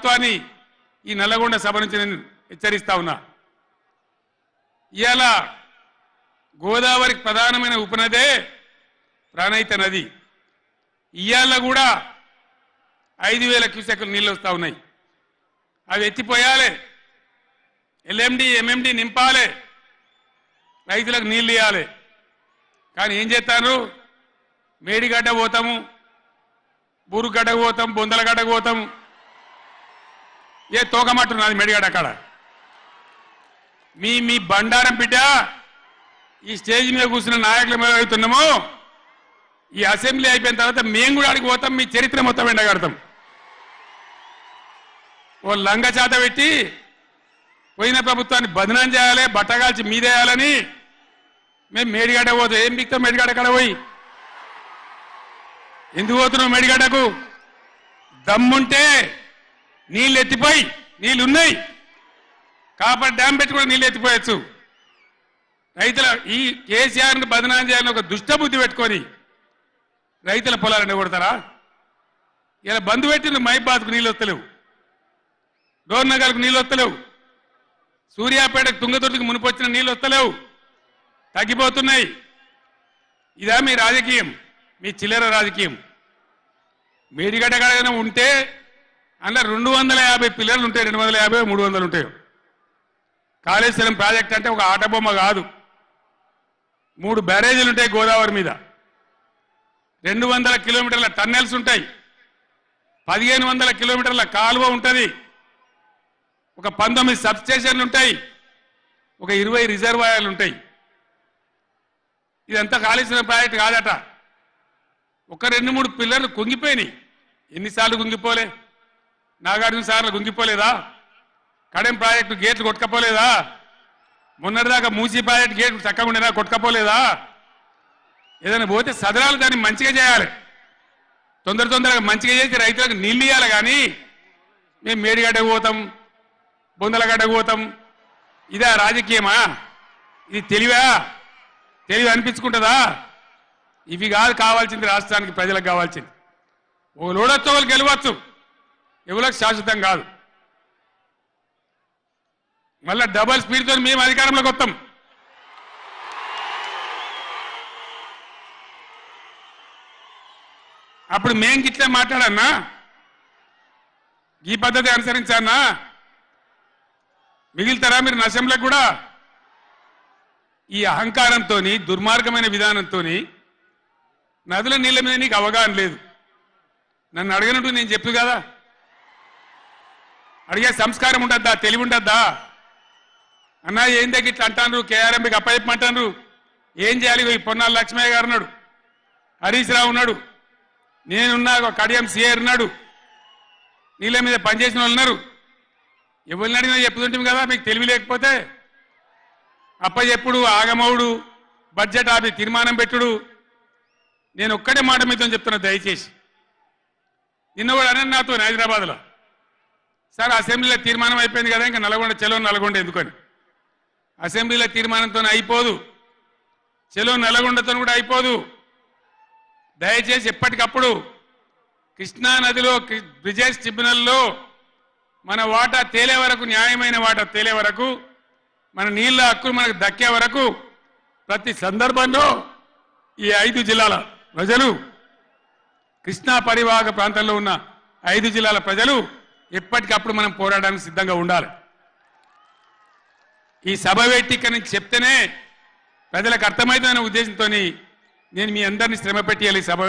ప్రభుత్వాన్ని ఈ నల్లగొండ సభ నుంచి నేను హెచ్చరిస్తా ఉన్నా. ఇవాళ గోదావరికి ప్రధానమైన ఉపనదే ప్రాణహిత నది. ఇవాళ కూడా 5,000 క్యూసెక్లు నీళ్ళు వస్తూ ఉన్నాయి. అవి ఎత్తిపోయాలి, ఎల్ఎండి ఎంఎండి నింపాలి, రైతులకు నీళ్ళు ఇవ్వాలి. కానీ ఏం చేస్తారు? మేడిగడ్డ పోతాము, బూరుగడ్డకు పోతాం, బొందలగడ్డకు పోతాం. ఏ తోకమట్టున్నది మేడిగడ్డ అక్కడ. మీ బండారం బిడ్డ ఈ స్టేజ్ మీద కూర్చున్న నాయకుల మీద అవుతున్నామో, ఈ అసెంబ్లీ అయిపోయిన తర్వాత మేము కూడా అడిగి పోతాం, మీ చరిత్ర మొత్తం ఎండగడతాం. ఓ లంగ చేత పెట్టి పోయిన ప్రభుత్వాన్ని బదనాం చేయాలి, బట్టగాల్చి మీదేయాలని మేము మేడిగడ్డ పోతాం. ఏం బిక్తాం మేడిగడ్డ కాడ పోయి? ఎందుకు పోతున్నావు మేడిగడ్డకు? దమ్ముంటే నీళ్ళు ఎత్తిపోయి, నీళ్ళు ఉన్నాయి కాబట్టి డ్యామ్ పెట్టి కూడా నీళ్ళు ఎత్తిపోయచ్చు. రైతుల ఈ కేసీఆర్ని బదనాం చేయాలని ఒక దుష్టబుద్ధి పెట్టుకొని రైతుల పొలాలన్నీ కొడతారా? ఇలా బంధు పెట్టింది మైబాద్కు నీళ్ళు వస్తలేవు, డోర్నగర్కు నీళ్ళు వస్తలేవు, సూర్యాపేటకు తుంగతుర్తికి మునిపొచ్చిన నీళ్ళు వస్తలేవు, తగ్గిపోతున్నాయి. ఇదా మీ రాజకీయం? మీ చిల్లర రాజకీయం. మేడిగడ్డ కాడైనా ఉంటే అందులో 250 పిల్లర్లు ఉంటాయి, 250 300 ఉంటాయి. కాళేశ్వరం ప్రాజెక్ట్ అంటే ఒక ఆటబొమ్మ కాదు. 3 బ్యారేజీలు ఉంటాయి గోదావరి మీద, 200 కిలోమీటర్ల టన్నెల్స్ ఉంటాయి, 1500 కిలోమీటర్ల కాలువ ఉంటుంది, ఒక 19 సబ్స్టేషన్లు ఉంటాయి, ఒక 20 రిజర్వాయర్లు ఉంటాయి. ఇదంతా కాళేశ్వరం ప్రాజెక్ట్ కాదట. ఒక 2-3 పిల్లర్లు కుంగిపోయినాయి. ఎన్నిసార్లు కుంగిపోలే? నాగార్జున సార్లు కుంగిపోలేదా? కడెం ప్రాజెక్టు గేట్లు కొట్టుకపోలేదా? మొన్నటిదాకా మూసీ ప్రాజెక్టు గేట్లు చక్కగా ఉండేదా? కొట్టుకపోలేదా? ఏదైనా పోతే సదరాలు దాన్ని మంచిగా చేయాలి, తొందరగా మంచిగా చేసి రైతులకు నీళ్ళు ఇవ్వాలి. కానీ మేము మేడిగడ్డకు పోతాం, బొందలగడ్డకు పోతాం, ఇదా రాజకీయమా? ఇది తెలివి అనిపించుకుంటుందా? ఇవి కాదు కావాల్సింది, రాష్ట్రానికి ప్రజలకు కావాల్సింది. ఓ లోడొచ్చు, వాళ్ళు గెలవచ్చు, ఎవరికి శాశ్వతం కాదు. మళ్ళా డబల్ స్పీడ్తో మేము అధికారంలోకి వస్తాం. అప్పుడు మేం గిట్లే మాట్లాడన్నా, ఈ పద్ధతి అనుసరించన్నా? మిగిలితారా మీరు నశంలకు కూడా? ఈ అహంకారంతో, దుర్మార్గమైన విధానంతో నదుల నీళ్ళ మీద నీకు అవగాహన లేదు. నన్ను అడగనట్టు నేను చెప్పు కదా, అడిగే సంస్కారం ఉంటుందా? తెలివి ఉంటుందా? అన్నా ఏం దగ్గర ఇట్లా అంటాను, కేఆర్ఎంకి అప్పచెప్పమంటాను, ఏం చేయాలి? ఈ పొన్నాల లక్ష్మయ్య గారు ఉన్నాడు, హరీష్ రావు ఉన్నాడు, నేనున్నా, కడియం సిఆర్ ఉన్నాడు, నీళ్ళ మీద పనిచేసిన వాళ్ళు ఉన్నారు. ఎవరిని అడిగినా చెప్పుతుంటాం కదా. మీకు తెలివి లేకపోతే అప్పచెప్పుడు, ఆగమవుడు, బడ్జెట్ ఆపి తీర్మానం పెట్టుడు. నేను ఒక్కటే మాట మీతో చెప్తున్నా, దయచేసి. నిన్న కూడా అనే నాతో హైదరాబాద్లో, సార్ అసెంబ్లీలో తీర్మానం అయిపోయింది కదా, ఇంకా చలో నల్గొండ ఎందుకని. అసెంబ్లీలో తీర్మానంతో అయిపోదు, చలో నల్గొండతో కూడా అయిపోదు. దయచేసి ఎప్పటికప్పుడు కృష్ణా నదిలో బ్రిజేష్ ట్రిబ్యునల్లో మన వాటా తేలే వరకు, న్యాయమైన వాటా తేలే వరకు, మన నీళ్ళ హక్కులు మనకు దక్కే వరకు ప్రతి సందర్భంలో ఈ 5 జిల్లాల ప్రజలు, కృష్ణా పరివాహక ప్రాంతంలో ఉన్న 5 జిల్లాల ప్రజలు ఎప్పటికప్పుడు మనం పోరాడడానికి సిద్ధంగా ఉండాలి. ఈ సభ వేదిక నుంచి చెప్తేనే ప్రజలకు అర్థమవుతుందనే ఉద్దేశంతో నేను మీ అందరినీ శ్రమ పెట్టేయాలి. సభ